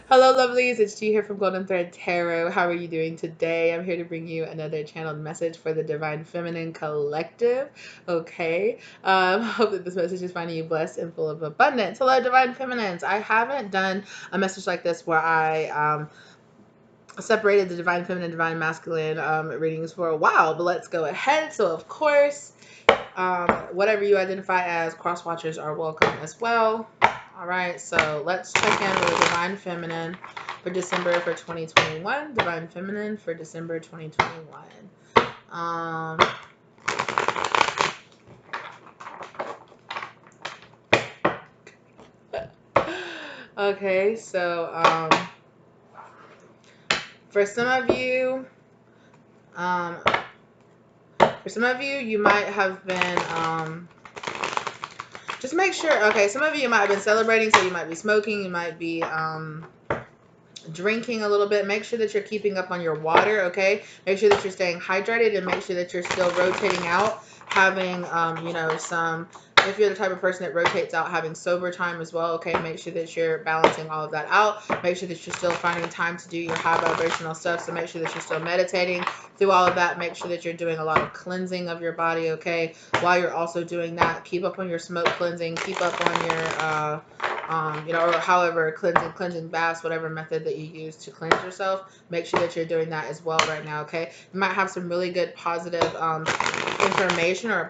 Hello, lovelies. It's G here from Golden Thread Tarot. How are you doing today? I'm here to bring you another channeled message for the Divine Feminine Collective. Okay. Hope that this message is finding you blessed and full of abundance. Hello, Divine Feminines. I haven't done a message like this where I separated the Divine Feminine, Divine Masculine readings for a while, but let's go ahead. So, of course, whatever you identify as, cross watchers are welcome as well. All right, so let's check in with the Divine Feminine for December for 2021. Divine Feminine for December 2021. Okay, so for some of you, you might have been just make sure. Okay, some of you might have been celebrating, so you might be smoking, you might be drinking a little bit. Make sure that you're keeping up on your water. Okay, make sure that you're staying hydrated, and make sure that you're still rotating out, having some, if you're the type of person that rotates out, having sober time as well. Okay, make sure that you're balancing all of that out. Make sure that you're still finding time to do your high vibrational stuff. So make sure that you're still meditating through all of that. Make sure that you're doing a lot of cleansing of your body. Okay, while you're also doing that, keep up on your smoke cleansing, keep up on your or however, cleansing baths, whatever method that you use to cleanse yourself, make sure that you're doing that as well right now. Okay, you might have some really good positive information or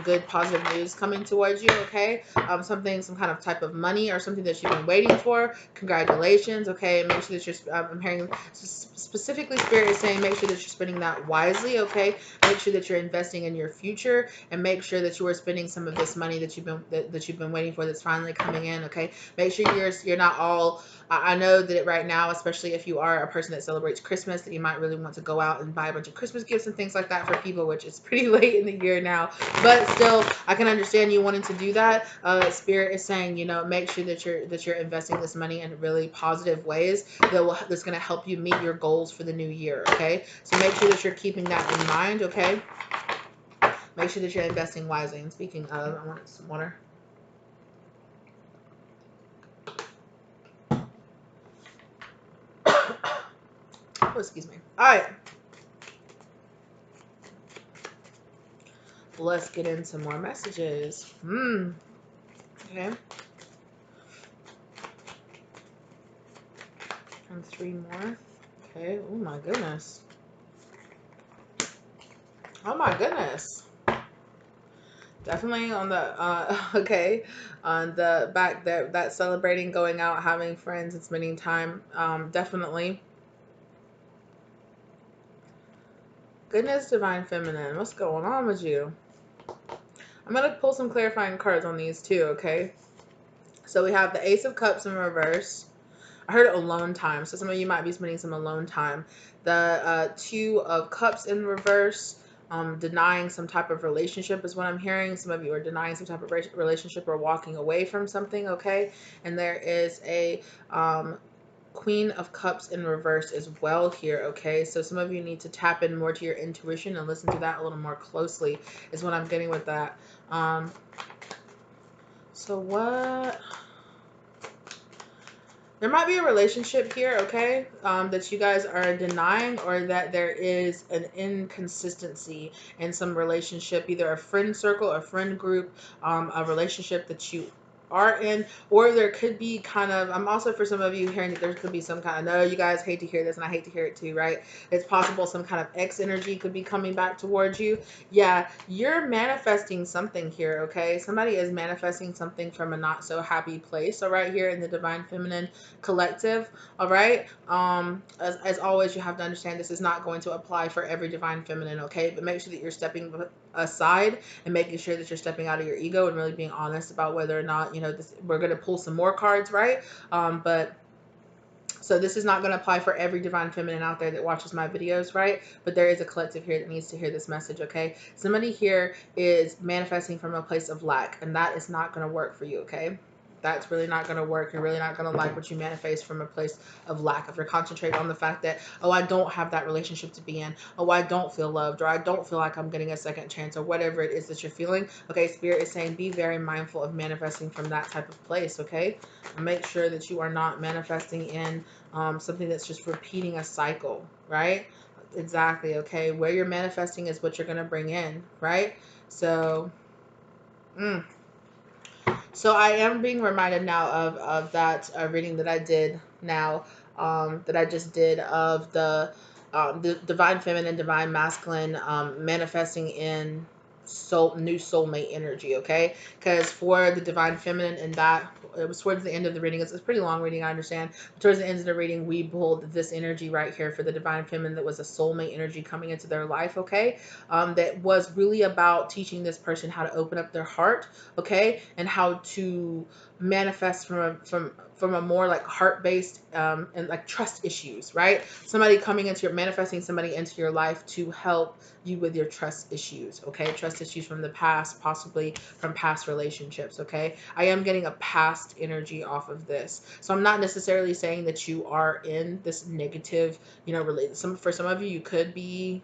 good positive news coming towards you. Okay, some kind of type of money or something that you've been waiting for. Congratulations. Okay, make sure that you're I'm hearing specifically Spirit is saying make sure that you're spending that wisely. Okay, make sure that you're investing in your future, and make sure that you are spending some of this money that you've been waiting for, that's finally coming in. Okay, make sure you're not all. I know that right now, especially if you are a person that celebrates Christmas, that you might really want to go out and buy a bunch of Christmas gifts and things like that for people, which is pretty late in the year now. But still, I can understand you wanting to do that. Spirit is saying, make sure that you're investing this money in really positive ways that's going to help you meet your goals for the new year. Okay, so make sure that you're keeping that in mind. Okay, make sure that you're investing wisely. And speaking of, I want some water. Oh, excuse me. All right. Let's get into more messages. Okay. And 3 more. Okay. Oh my goodness. Oh my goodness. Definitely on the okay, on the back there, that celebrating, going out, having friends, and spending time. Definitely. Goodness, Divine Feminine, what's going on with you? I'm gonna pull some clarifying cards on these too. Okay. So we have the Ace of Cups in reverse. I heard alone time, so some of you might be spending some alone time. The Two of Cups in reverse, denying some type of relationship is what I'm hearing. Some of you are denying some type of relationship or walking away from something, okay? And there is a Queen of Cups in reverse as well here, okay? So some of you need to tap in more to your intuition and listen to that a little more closely is what I'm getting with that. So what... There might be a relationship here, okay, that you guys are denying, or that there is an inconsistency in some relationship, either a friend circle, a friend group, a relationship that you are in, or there could be kind of, I'm also, for some of you, hearing that there could be some kind of, I know you guys hate to hear this, and I hate to hear it too, right? It's possible some kind of ex energy could be coming back towards you. Yeah, you're manifesting something here, okay? Somebody is manifesting something from a not so happy place. So right here in the Divine Feminine Collective, all right? As always, you have to understand this is not going to apply for every Divine Feminine, okay? But make sure that you're stepping aside and making sure that you're stepping out of your ego and really being honest about whether or not, we're going to pull some more cards, right? But so this is not going to apply for every Divine Feminine out there that watches my videos, right? But there is a collective here that needs to hear this message, okay? Somebody here is manifesting from a place of lack, and that is not going to work for you, okay? That's really not going to work. You're really not going to like what you manifest from a place of lack. If you're concentrating on the fact that, oh, I don't have that relationship to be in, oh, I don't feel loved, or I don't feel like I'm getting a second chance, or whatever it is that you're feeling, okay, Spirit is saying be very mindful of manifesting from that type of place, okay? And make sure that you are not manifesting in something that's just repeating a cycle, right? Exactly, okay? Where you're manifesting is what you're going to bring in, right? So, So I am being reminded now of that reading that I did now, that I just did of the divine feminine, divine masculine, manifesting in new soulmate energy. Okay, because for the divine feminine, and that it was towards the end of the reading. It's a pretty long reading, I understand. But towards the end of the reading, we pulled this energy right here for the divine feminine that was a soulmate energy coming into their life. Okay, that was really about teaching this person how to open up their heart, okay, and how to manifest from a more like heart-based and like trust issues, right? Somebody coming into your manifesting somebody into your life to help you with your trust issues, okay? Trust issues from the past, possibly from past relationships, okay? I am getting a past energy off of this. So I'm not necessarily saying that you are in this negative, related. For some of you, you could be.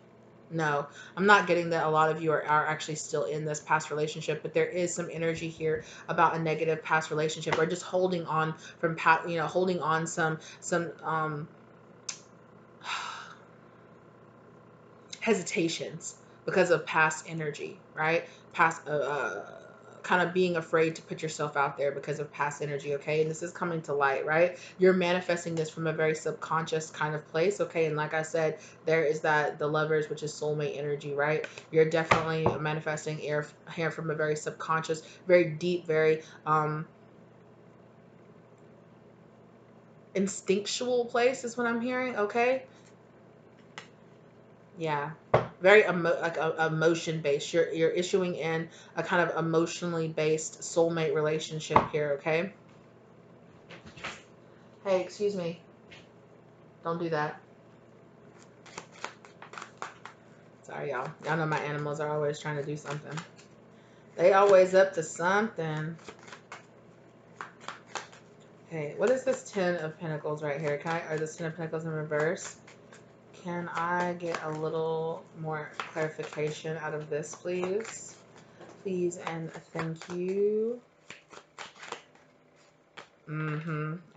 No, I'm not getting that a lot of you are actually still in this past relationship, but there is some energy here about a negative past relationship, or just holding on from past, holding on some hesitations because of past energy, right? Past kind of being afraid to put yourself out there because of past energy, okay? And this is coming to light, right? You're manifesting this from a very subconscious kind of place, okay? And like I said, there is that the lovers, which is soulmate energy, right? You're definitely manifesting here from a very subconscious, very deep, very instinctual place is what I'm hearing, okay? Yeah, very emotion based. You're issuing in a kind of emotionally based soulmate relationship here, okay? Hey, excuse me. Don't do that. Sorry, y'all. Y'all know my animals are always trying to do something. They always up to something. Okay, what is this Ten of Pentacles right here? Or this Ten of Pentacles in reverse? Can I get a little more clarification out of this, please? Please and thank you.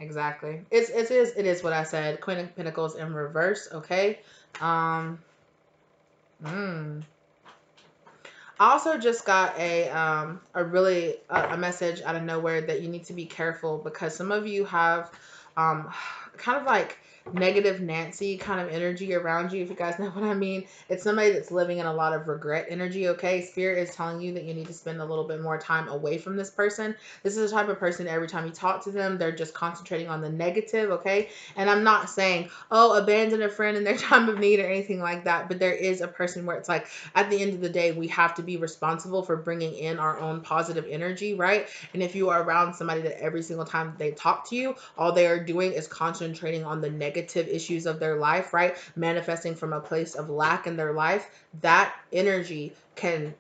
Exactly. It is what I said. Queen of Pentacles in reverse. Okay. Um. Mm. I also just got a message out of nowhere that you need to be careful because some of you have kind of like negative Nancy kind of energy around you, if you guys know what I mean. It's somebody that's living in a lot of regret energy, okay? Spirit is telling you that you need to spend a little bit more time away from this person. This is the type of person every time you talk to them, they're just concentrating on the negative, okay? And I'm not saying, oh, abandon a friend in their time of need or anything like that, but there is a person where it's like, at the end of the day, we have to be responsible for bringing in our own positive energy, right? And if you are around somebody that every single time they talk to you, all they are doing is concentrating on the negative issues of their life, right? Manifesting from a place of lack in their life, that energy can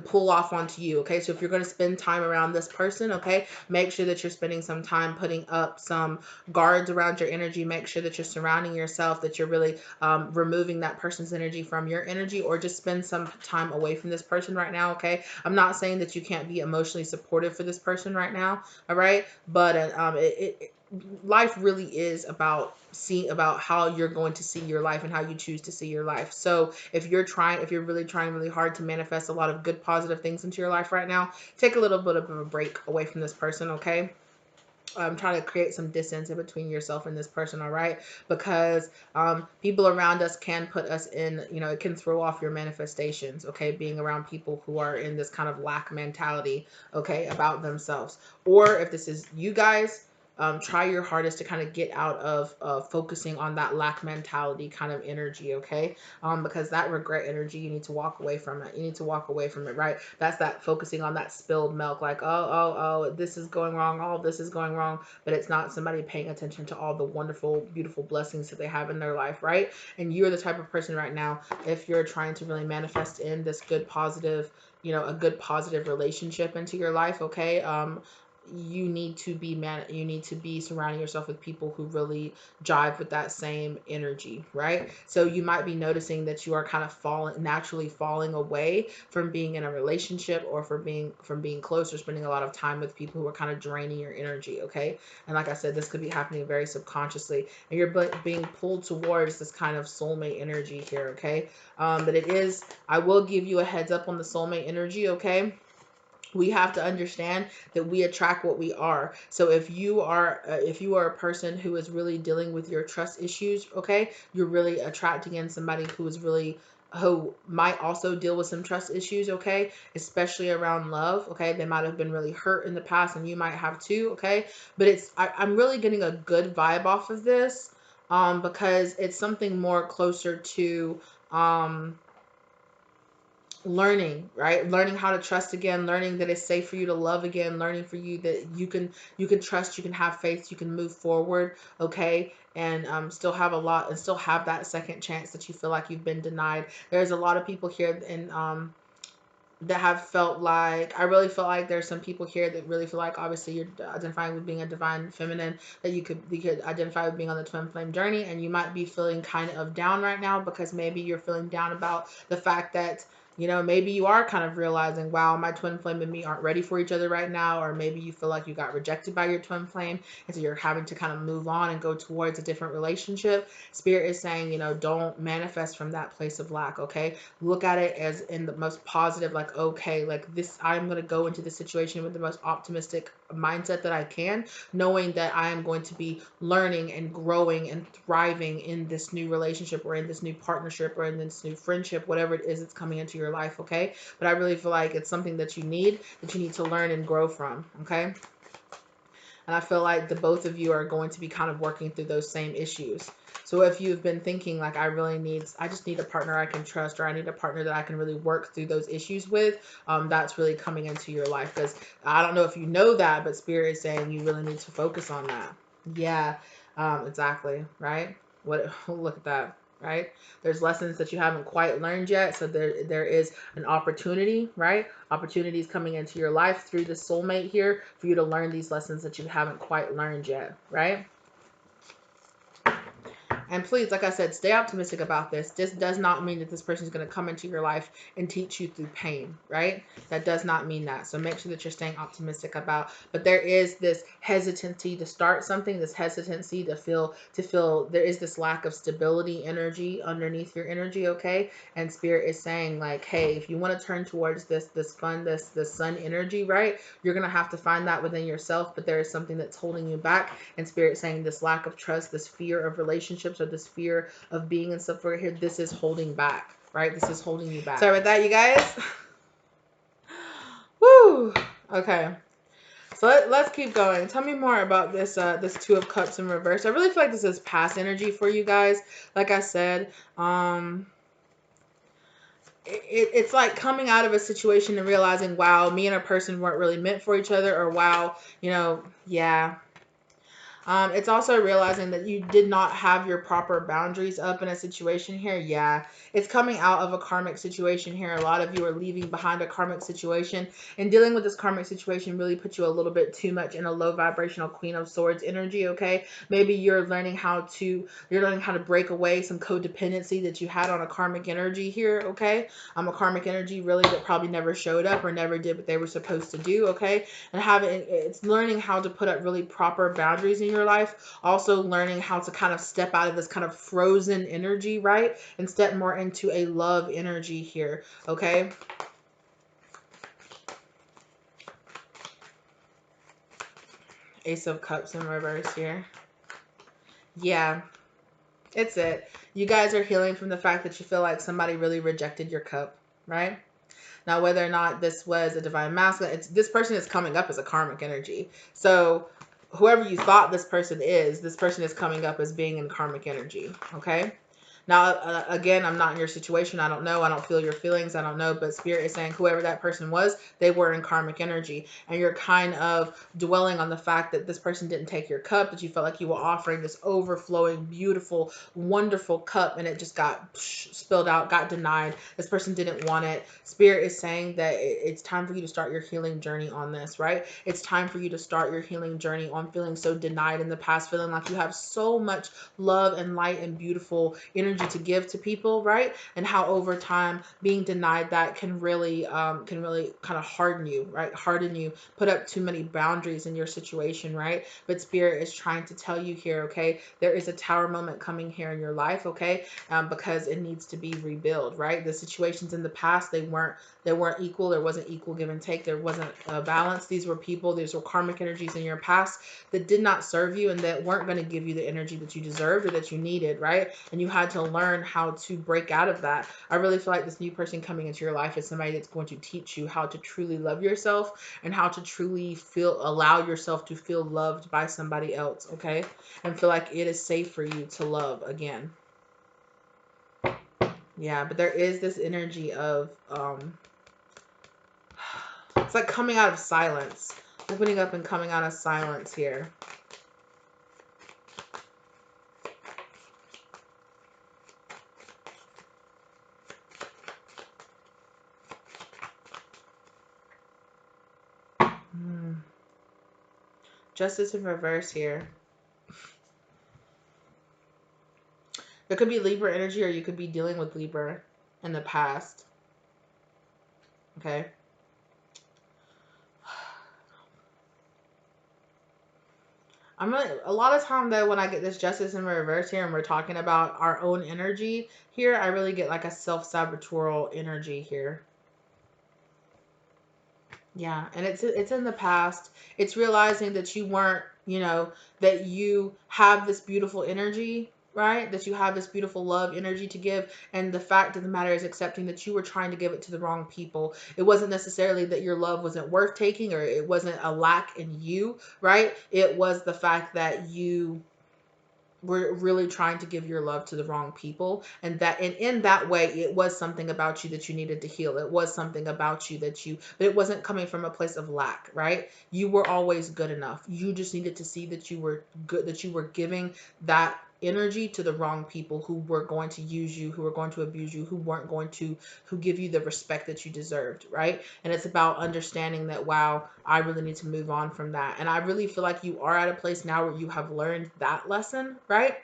pull off onto you, okay? So if you're going to spend time around this person, okay, make sure that you're spending some time putting up some guards around your energy. Make sure that you're surrounding yourself, that you're really removing that person's energy from your energy, or just spend some time away from this person right now, okay? I'm not saying that you can't be emotionally supportive for this person right now, all right? But life really is about how you're going to see your life and how you choose to see your life. So if you're really trying really hard to manifest a lot of good positive things into your life right now, take a little bit of a break away from this person, okay? Trying to create some distance in between yourself and this person, all right? Because people around us can put us in, it can throw off your manifestations, okay? Being around people who are in this kind of lack mentality, okay, about themselves. Or if this is you guys, try your hardest to kind of get out of focusing on that lack mentality kind of energy, okay? Because that regret energy, you need to walk away from it. You need to walk away from it, right? That's that focusing on that spilled milk, like, oh, this is going wrong, all this is going wrong, but it's not somebody paying attention to all the wonderful, beautiful blessings that they have in their life, right? And you're the type of person right now, if you're trying to really manifest in this good, positive, a good, positive relationship into your life, okay? you need to be surrounding yourself with people who really jive with that same energy, right? So you might be noticing that you are kind of naturally falling away from being in a relationship, or from being close, or spending a lot of time with people who are kind of draining your energy, okay? And like I said, this could be happening very subconsciously, and you're being pulled towards this kind of soulmate energy here, okay? But it is, I will give you a heads up on the soulmate energy, okay? We have to understand that we attract what we are. So if you are a person who is really dealing with your trust issues, okay, you're really attracting in somebody who might also deal with some trust issues, okay, especially around love, okay. They might have been really hurt in the past, and you might have too, okay. But I'm really getting a good vibe off of this, because it's something more closer to learning, right? Learning how to trust again, learning that it's safe for you to love again, learning for you that you can trust, you can have faith, you can move forward, okay? And still have still have that second chance that you feel like you've been denied. There's a lot of people here, and that have felt like, I really feel like there's some people here that really feel like, obviously you're identifying with being a divine feminine, that you could identify with being on the twin flame journey, and you might be feeling kind of down right now, because maybe you're feeling down about the fact that, maybe you are kind of realizing, wow, my twin flame and me aren't ready for each other right now. Or maybe you feel like you got rejected by your twin flame, and so you're having to kind of move on and go towards a different relationship. Spirit is saying, don't manifest from that place of lack, okay? Look at it as in the most positive, like, okay, like this, I'm going to go into the situation with the most optimistic mindset that I can, knowing that I am going to be learning and growing and thriving in this new relationship, or in this new partnership, or in this new friendship, whatever it is that's coming into your life, okay? But I really feel like it's something that you need to learn and grow from, okay? And I feel like the both of you are going to be kind of working through those same issues. So if you've been thinking like, I just need a partner I can trust, or I need a partner that I can really work through those issues with, that's really coming into your life. Because I don't know if you know that, but Spirit is saying you really need to focus on that. Yeah, exactly, right? Look at that, right? There's lessons that you haven't quite learned yet, so there is an opportunity, right? Opportunities coming into your life through the soulmate here for you to learn these lessons that you haven't quite learned yet, right? And please, like I said, stay optimistic about this. This does not mean that this person is going to come into your life and teach you through pain, right? That does not mean that. So make sure that you're staying optimistic about. But there is this hesitancy to start something, this hesitancy to feel there is this lack of stability energy underneath your energy, okay? And Spirit is saying like, hey, if you want to turn towards this sun energy, right? You're going to have to find that within yourself, but there is something that's holding you back. And Spirit saying this lack of trust, this fear of relationships, or this fear of being in stuff right here, this is holding back, right? This is holding you back. Sorry about that, you guys. Woo. Okay. So let's keep going. Tell me more about this Two of Cups in reverse. I really feel like this is past energy for you guys. Like I said, it's like coming out of a situation and realizing, wow, me and a person weren't really meant for each other, or wow, yeah. It's also realizing that you did not have your proper boundaries up in a situation here. Yeah, it's coming out of a karmic situation here. A lot of you are leaving behind a karmic situation, and dealing with this karmic situation really puts you a little bit too much in a low vibrational Queen of Swords energy, okay? Maybe you're learning how to break away some codependency that you had on a karmic energy here, okay? A karmic energy really that probably never showed up or never did what they were supposed to do, okay? And it's learning how to put up really proper boundaries in your life. Also learning how to kind of step out of this kind of frozen energy, right? And step more into a love energy here, okay? Ace of Cups in reverse here. Yeah, it's it. You guys are healing from the fact that you feel like somebody really rejected your cup, right? Now, whether or not this was a divine masculine, this person is coming up as a karmic energy. So whoever you thought this person is coming up as being in karmic energy, okay? Now, again, I'm not in your situation. I don't know. I don't feel your feelings. I don't know. But Spirit is saying whoever that person was, they were in karmic energy. And you're kind of dwelling on the fact that this person didn't take your cup, that you felt like you were offering this overflowing, beautiful, wonderful cup, and it just got spilled out, got denied. This person didn't want it. Spirit is saying that it's time for you to start your healing journey on this, right? It's time for you to start your healing journey on feeling so denied in the past, feeling like you have so much love and light and beautiful energy to give to people, right? And how over time being denied that can really kind of harden you, right? Harden you, put up too many boundaries in your situation, right? But Spirit is trying to tell you here, okay, there is a tower moment coming here in your life, okay, because it needs to be rebuilt, right? The situations in the past, they weren't equal. There wasn't equal give and take. There wasn't a balance. These were people, these were karmic energies in your past that did not serve you and that weren't going to give you the energy that you deserved or that you needed, right? And you had to learn how to break out of that. I really feel like this new person coming into your life is somebody that's going to teach you how to truly love yourself and how to truly allow yourself to feel loved by somebody else, okay? And feel like it is safe for you to love again. Yeah, but there is this energy of it's like coming out of silence, opening up and coming out of silence here. Justice in reverse here. There could be Libra energy, or you could be dealing with Libra in the past. Okay. I'm really, a lot of time though, when I get this justice in reverse here and we're talking about our own energy here, I really get like a self-saboteur energy here. Yeah, and it's in the past. It's realizing that you weren't, that you have this beautiful energy, right? That you have this beautiful love energy to give, and the fact of the matter is accepting that you were trying to give it to the wrong people. It wasn't necessarily that your love wasn't worth taking or it wasn't a lack in you, right? It was the fact that you were really trying to give your love to the wrong people, and in that way it was something about you that you needed to heal. It was something about you but it wasn't coming from a place of lack, right? You were always good enough. You just needed to see that you were good, that you were giving that energy to the wrong people who were going to use you, who were going to abuse you, who give you the respect that you deserved, right? And it's about understanding that, wow, I really need to move on from that. And I really feel like you are at a place now where you have learned that lesson, right?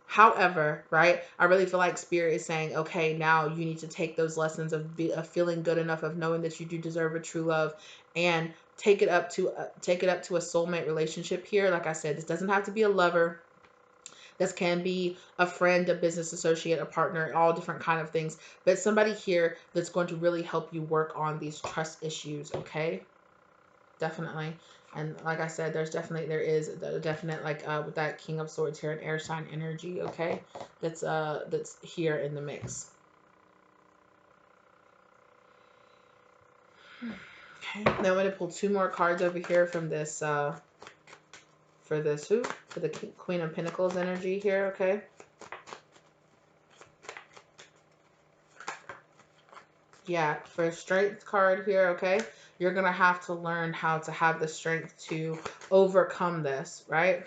However, right, I really feel like Spirit is saying, okay, now you need to take those lessons of feeling good enough, of knowing that you do deserve a true love, and take it up to a soulmate relationship here. Like I said, this doesn't have to be a lover. This can be a friend, a business associate, a partner, all different kind of things. But somebody here that's going to really help you work on these trust issues, okay? Definitely. And like I said, there is a definite, like with that King of Swords here, an air sign energy, okay? That's here in the mix. Okay. Now I'm going to pull two more cards over here from this for the Queen of Pinnacles energy here, okay? Yeah, for a strength card here, okay? You're going to have to learn how to have the strength to overcome this, right?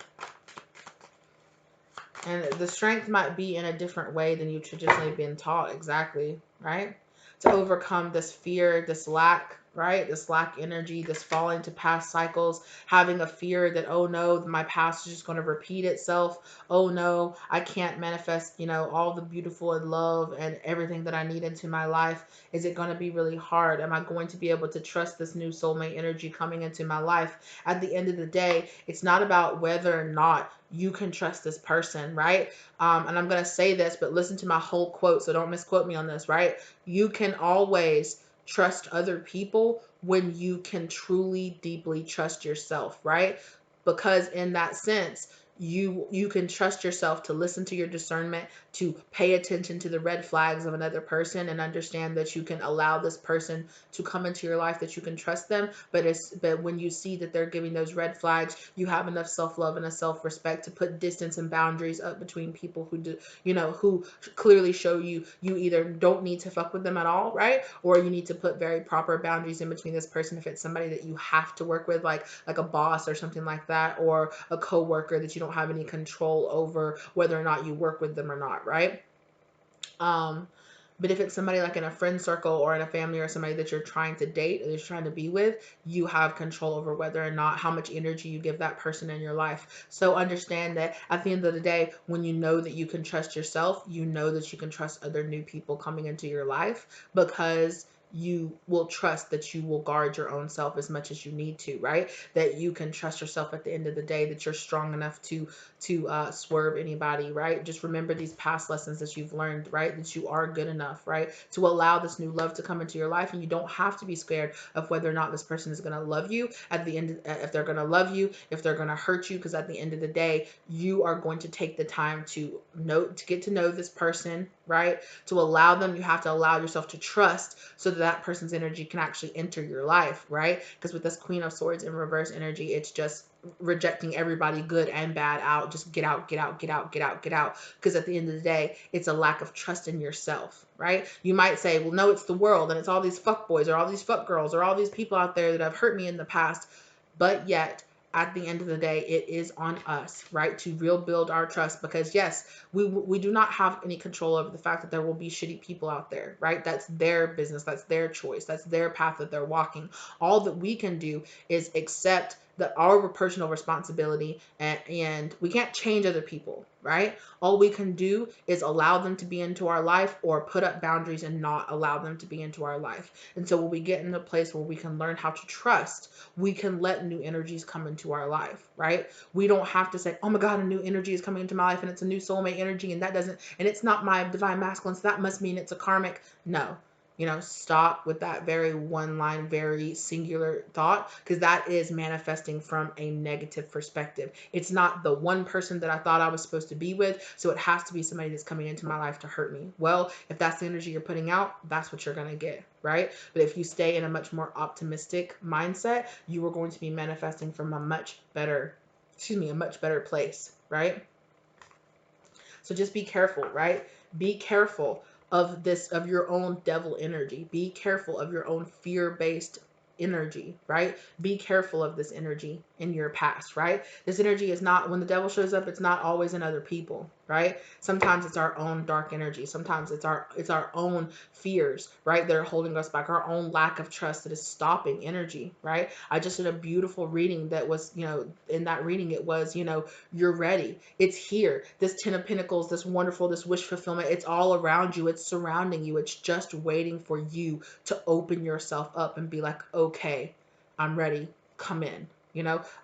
And the strength might be in a different way than you've traditionally been taught, exactly, right? To overcome this fear, this lack, right? This lack energy, this falling to past cycles, having a fear that, oh no, my past is just going to repeat itself. Oh no, I can't manifest, all the beautiful and love and everything that I need into my life. Is it going to be really hard? Am I going to be able to trust this new soulmate energy coming into my life? At the end of the day, it's not about whether or not you can trust this person, right? And I'm going to say this, but listen to my whole quote, so don't misquote me on this, right? You can always trust other people when you can truly, deeply trust yourself, right? Because in that sense, you can trust yourself to listen to your discernment, to pay attention to the red flags of another person, and understand that you can allow this person to come into your life, that you can trust them. But when you see that they're giving those red flags, you have enough self-love and a self-respect to put distance and boundaries up between people who do, who clearly show you either don't need to fuck with them at all, right? Or you need to put very proper boundaries in between this person if it's somebody that you have to work with, like a boss or something like that, or a coworker that you don't have any control over whether or not you work with them or not, right? But if it's somebody like in a friend circle or in a family or somebody that you're trying to date or you're trying to be with, you have control over whether or not how much energy you give that person in your life. So understand that at the end of the day, when you know that you can trust yourself, you know that you can trust other new people coming into your life, because you will trust that you will guard your own self as much as you need to, right? That you can trust yourself at the end of the day, that you're strong enough to swerve anybody, right? Just remember these past lessons that you've learned, right? That you are good enough, right? To allow this new love to come into your life, and you don't have to be scared of whether or not this person is going to love you at the end, if they're going to love you, if they're going to hurt you, because at the end of the day, you are going to take the time to get to know this person, right? To allow them, you have to allow yourself to trust so that that person's energy can actually enter your life, right? Because with this Queen of Swords in reverse energy, it's just rejecting everybody good and bad out. Just get out, get out, get out, get out, get out. Because at the end of the day, it's a lack of trust in yourself, right? You might say, well, no, it's the world and it's all these fuck boys or all these fuck girls or all these people out there that have hurt me in the past. But yet, at the end of the day, it is on us, right, to rebuild our trust. Because yes, we do not have any control over the fact that there will be shitty people out there, right? That's their business, that's their choice, that's their path that they're walking. All that we can do is accept our personal responsibility, and we can't change other people, right? All we can do is allow them to be into our life, or put up boundaries and not allow them to be into our life. And so when we get in a place where we can learn how to trust, we can let new energies come into our life, right? We don't have to say, oh my God, a new energy is coming into my life and it's a new soulmate energy, and it's not my divine masculine, so that must mean it's a karmic. No. Stop with that very one line, very singular thought, because that is manifesting from a negative perspective. It's not the one person that I thought I was supposed to be with, so it has to be somebody that's coming into my life to hurt me. Well, if that's the energy you're putting out, that's what you're going to get, right? But if you stay in a much more optimistic mindset, you are going to be manifesting from a much better place, right? So just be careful, right? Be careful of your own devil energy. Be careful of your own fear-based energy, right? Be careful of this energy in your past, right? This energy is not, when the devil shows up, it's not always in other people, right? Sometimes it's our own dark energy. Sometimes it's our own fears, right? That are holding us back, our own lack of trust that is stopping energy, right? I just did a beautiful reading that was, in that reading, it was, you're ready. It's here. This 10 of Pentacles, this wonderful, this wish fulfillment, it's all around you. It's surrounding you. It's just waiting for you to open yourself up and be like, okay, I'm ready. Come in.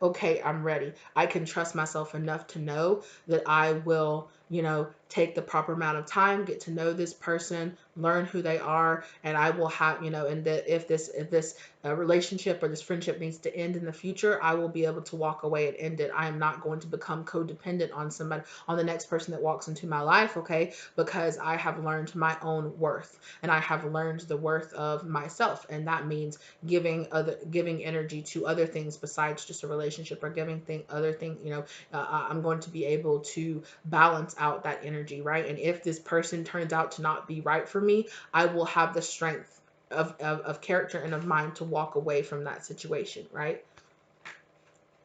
Okay, I'm ready. I can trust myself enough to know that I will, take the proper amount of time, get to know this person, learn who they are, and I will have, and that if this relationship or this friendship needs to end in the future, I will be able to walk away and end it. I am not going to become codependent on somebody, on the next person that walks into my life, okay? Because I have learned my own worth, and I have learned the worth of myself, and that means giving energy to other things besides just a relationship, or other things. I'm going to be able to balance out that energy, right? And if this person turns out to not be right for me, I will have the strength of character and of mind to walk away from that situation, right?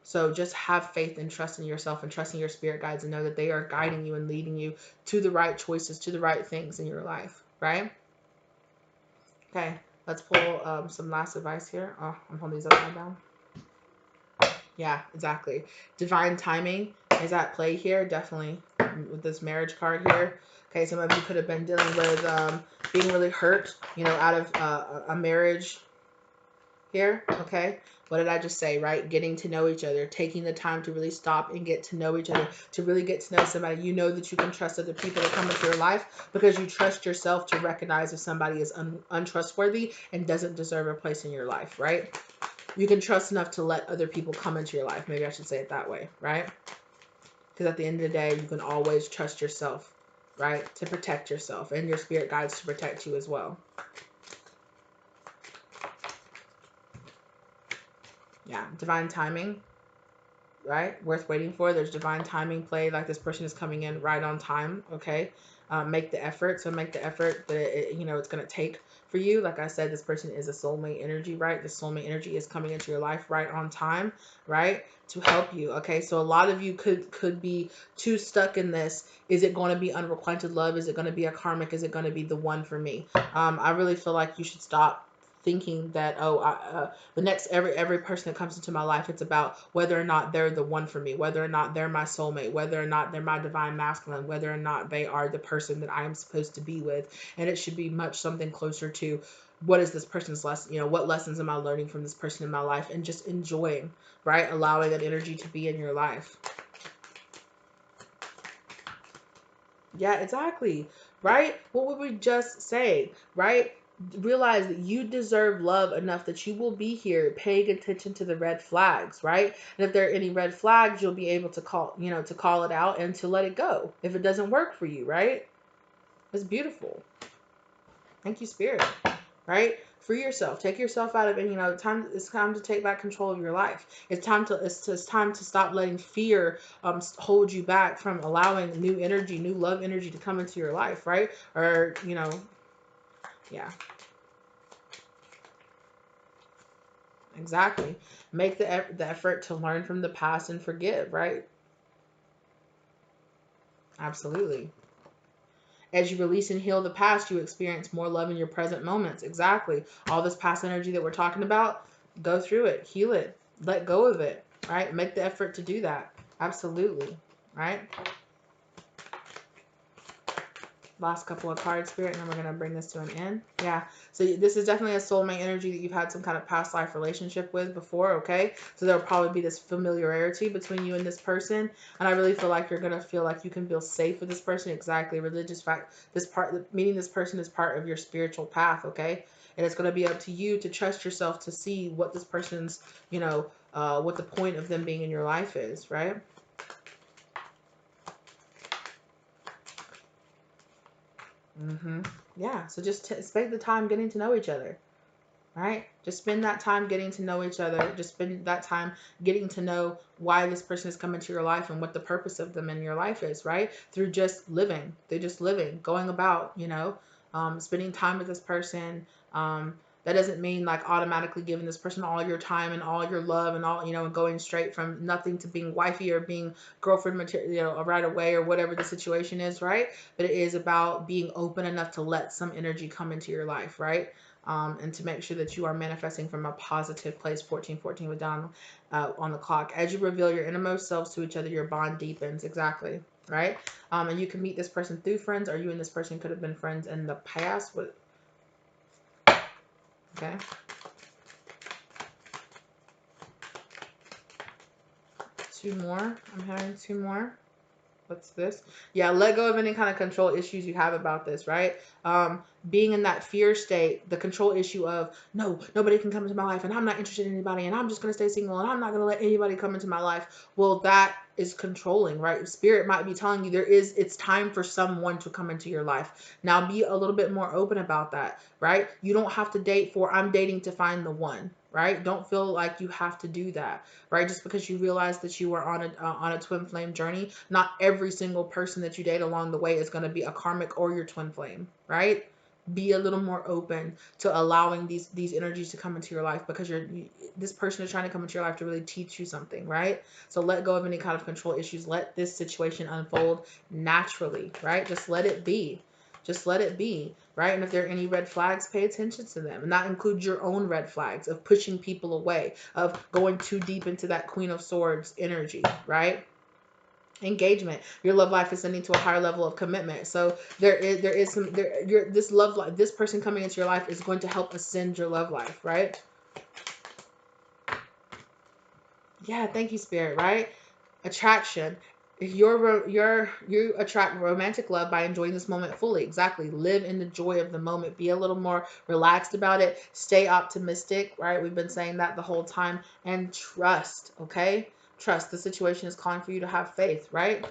So just have faith and trust in yourself, and trust in your spirit guides, and know that they are guiding you and leading you to the right choices, to the right things in your life, right? Okay, let's pull some last advice here. Oh, I'm holding these upside down. Yeah, exactly. Divine timing is at play here, definitely, with this marriage card here. Okay, some of you could have been dealing with being really hurt, out of a marriage here. Okay, what did I just say, right? Getting to know each other, taking the time to really stop and get to know each other, to really get to know somebody. You know that you can trust other people to come into your life because you trust yourself to recognize if somebody is untrustworthy and doesn't deserve a place in your life, right? You can trust enough to let other people come into your life. Maybe I should say it that way, right? Because at the end of the day, you can always trust yourself, right? To protect yourself, and your spirit guides to protect you as well. Yeah, divine timing, right? Worth waiting for. There's divine timing play. Like this person is coming in right on time. Okay. Make the effort. So make the effort that it's going to take for you. Like I said, this person is a soulmate energy, right? The soulmate energy is coming into your life right on time, right? To help you. Okay. So a lot of you could be too stuck in this. Is it going to be unrequited love? Is it going to be a karmic? Is it going to be the one for me? I really feel like you should stop thinking that the next every person that comes into my life, it's about whether or not they're the one for me, whether or not they're my soulmate, whether or not they're my divine masculine, whether or not they are the person that I am supposed to be with. And it should be much something closer to what is this person's lesson, what lessons am I learning from this person in my life, and just enjoying, right? Allowing that energy to be in your life. Yeah, exactly. Right? What would we just say? Right? Realize that you deserve love enough that you will be here paying attention to the red flags, right? And if there are any red flags, you'll be able to call it out and to let it go if it doesn't work for you, right? It's beautiful. Thank you, Spirit. Right? Free yourself. Take yourself out of it. It's time to take back control of your life. It's time to stop letting fear hold you back from allowing new energy, new love energy to come into your life, right? Or, yeah. Exactly. Make the effort to learn from the past and forgive, right? Absolutely. As you release and heal the past, you experience more love in your present moments. Exactly. All this past energy that we're talking about, go through it, heal it, let go of it, right? Make the effort to do that. Absolutely. Right? Last couple of cards, Spirit, and then we're going to bring this to an end. Yeah. So this is definitely a soulmate energy that you've had some kind of past life relationship with before, okay? So there'll probably be this familiarity between you and this person. And I really feel like you're going to feel like you can feel safe with this person. Exactly. Religious fact. Meeting this person is part of your spiritual path, okay? And it's going to be up to you to trust yourself to see what this person's, what the point of them being in your life is, right? Yeah. So just spend the time getting to know each other. Right? Just spend that time getting to know each other. Just spend that time getting to know why this person is coming to your life and what the purpose of them in your life is, right? Through just living. They're just living, going about, spending time with this person. That doesn't mean like automatically giving this person all your time and all your love and all, and going straight from nothing to being wifey or being girlfriend material, right away or whatever the situation is, right? But it is about being open enough to let some energy come into your life, right? And to make sure that you are manifesting from a positive place. 1414 with down on the clock. As you reveal your innermost selves to each other, your bond deepens. Exactly. Right? And you can meet this person through friends, or you and this person could have been friends in the past. Okay. Two more. I'm having two more. What's this? Yeah, let go of any kind of control issues you have about this, right? Being in that fear state, the control issue of, no, nobody can come into my life and I'm not interested in anybody and I'm just going to stay single and I'm not going to let anybody come into my life. Well, that is controlling, right? Spirit might be telling you it's time for someone to come into your life. Now be a little bit more open about that, right? You don't have to date for, I'm dating to find the one, right? Don't feel like you have to do that, right? Just because you realize that you are on a twin flame journey, not every single person that you date along the way is going to be a karmic or your twin flame, right? Be a little more open to allowing these energies to come into your life, because this person is trying to come into your life to really teach you something, right? So let go of any kind of control issues. Let this situation unfold naturally, right? Just let it be. Just let it be, right? And if there are any red flags, pay attention to them. And that includes your own red flags of pushing people away, of going too deep into that Queen of Swords energy, right? Engagement. Your love life is ascending to a higher level of commitment. So this person coming into your life is going to help ascend your love life, right? Yeah, thank you, Spirit, right? Attraction. You attract romantic love by enjoying this moment fully. Exactly. Live in the joy of the moment. Be a little more relaxed about it. Stay optimistic, right? We've been saying that the whole time. And trust, okay? trust. The situation is calling for you to have faith, right?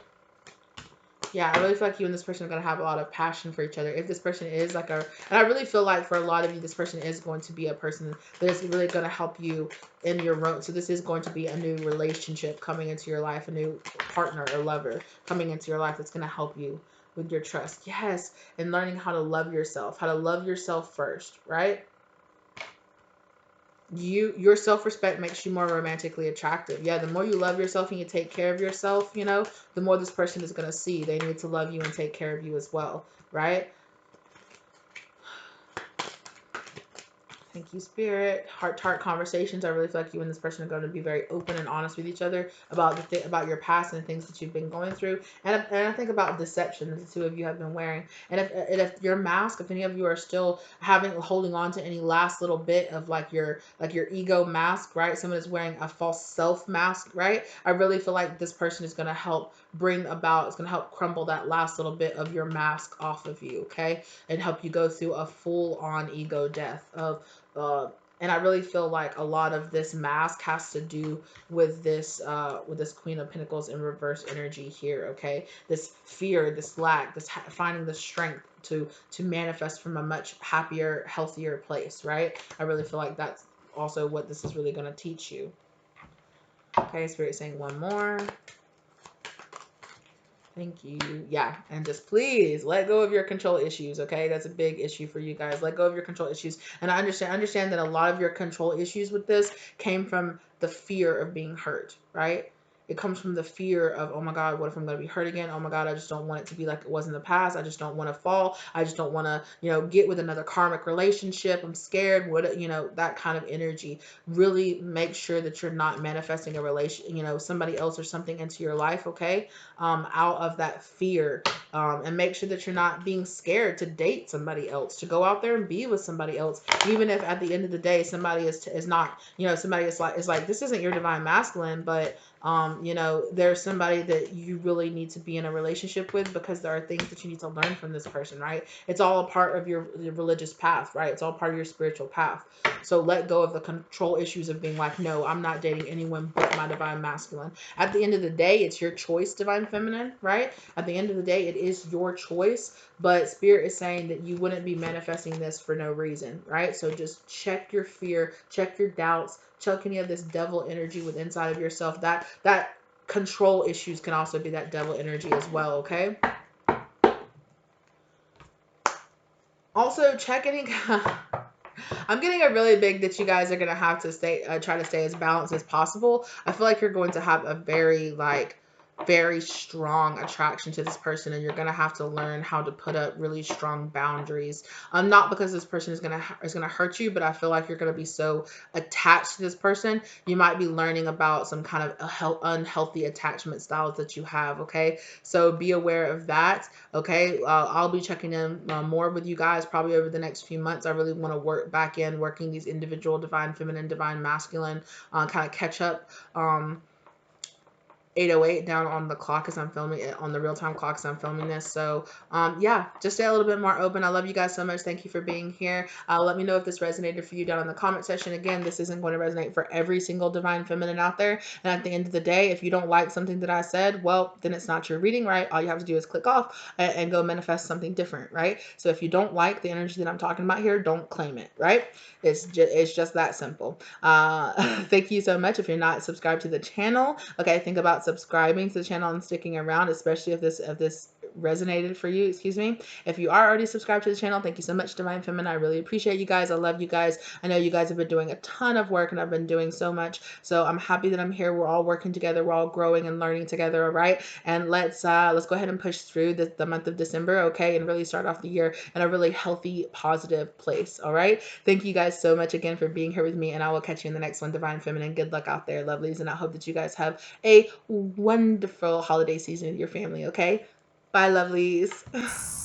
Yeah, I really feel like you and this person are going to have a lot of passion for each other. If this person is like and I really feel like for a lot of you, this person is going to be a person that is really going to help you in your road. So this is going to be a new relationship coming into your life, a new partner or lover coming into your life that's going to help you with your trust. Yes, and learning how to love yourself first, right? Your self-respect makes you more romantically attractive. Yeah, the more you love yourself and you take care of yourself, the more this person is going to see they need to love you and take care of you as well, right? Thank you, Spirit. Heart-to-heart conversations. I really feel like you and this person are going to be very open and honest with each other about about your past and the things that you've been going through. And I think about deception that the two of you have been wearing. And if your mask, if any of you are still holding on to any last little bit of your ego mask, right? Someone is wearing a false self mask, right? I really feel like this person is going to help it's going to help crumble that last little bit of your mask off of you, okay? And help you go through a full-on ego death of and I really feel like a lot of this mask has to do with this Queen of Pentacles in reverse energy here. Okay, this fear, this lack, finding the strength to manifest from a much happier, healthier place. Right? I really feel like that's also what this is really going to teach you. Okay, Spirit saying one more. Thank you. Yeah, and just please let go of your control issues, okay? That's a big issue for you guys. Let go of your control issues. And I understand that a lot of your control issues with this came from the fear of being hurt, right? It comes from the fear of, oh my God, what if I'm going to be hurt again? Oh my God, I just don't want it to be like it was in the past. I just don't want to fall. I just don't want to, get with another karmic relationship. I'm scared. That kind of energy. Really make sure that you're not manifesting a somebody else or something into your life, okay? Out of that fear, and make sure that you're not being scared to date somebody else, to go out there and be with somebody else, even if at the end of the day somebody is not, somebody is like this isn't your divine masculine, but there's somebody that you really need to be in a relationship with because there are things that you need to learn from this person, right? It's all a part of your religious path, right? It's all part of your spiritual path. So let go of the control issues of being like, no, I'm not dating anyone but my divine masculine. At the end of the day, it's your choice, divine feminine, right? At the end of the day, it is your choice, but Spirit is saying that you wouldn't be manifesting this for no reason, right? So just check your fear, check your doubts, check any of this devil energy with inside of yourself. That control issues can also be that devil energy as well, okay? Also, check any I'm getting a really big that you guys are going to have to try to stay as balanced as possible. I feel like you're going to have a very strong attraction to this person, and you're going to have to learn how to put up really strong boundaries. Not because this person is going to hurt you, but I feel like you're going to be so attached to this person. You might be learning about some kind of unhealthy attachment styles that you have, okay? So be aware of that, okay? I'll be checking in more with you guys probably over the next few months. I really want to working these individual divine feminine, divine masculine, kind of catch up. 8:08 down on the clock as I'm filming it, on the real-time clock as I'm filming this. So yeah, just stay a little bit more open. I love you guys so much. Thank you for being here. Let me know if this resonated for you down in the comment section. Again, this isn't going to resonate for every single divine feminine out there, and at the end of the day, if you don't like something that I said, well, then it's not your reading, right? All you have to do is click off and go manifest something different, right? So if you don't like the energy that I'm talking about here, don't claim it, right? It's just that simple. Thank you so much. If you're not subscribed to the channel, okay, think about subscribing to the channel and sticking around, especially if this resonated for you. Excuse me. If you are already subscribed to the channel, thank you so much, Divine Feminine. I really appreciate you guys. I love you guys. I know you guys have been doing a ton of work, and I've been doing so much. So I'm happy that I'm here. We're all working together. We're all growing and learning together. All right. And let's go ahead and push through the month of December, okay, and really start off the year in a really healthy, positive place. All right. Thank you guys so much again for being here with me, and I will catch you in the next one, Divine Feminine. Good luck out there, lovelies, and I hope that you guys have a wonderful holiday season with your family, okay? Bye, lovelies.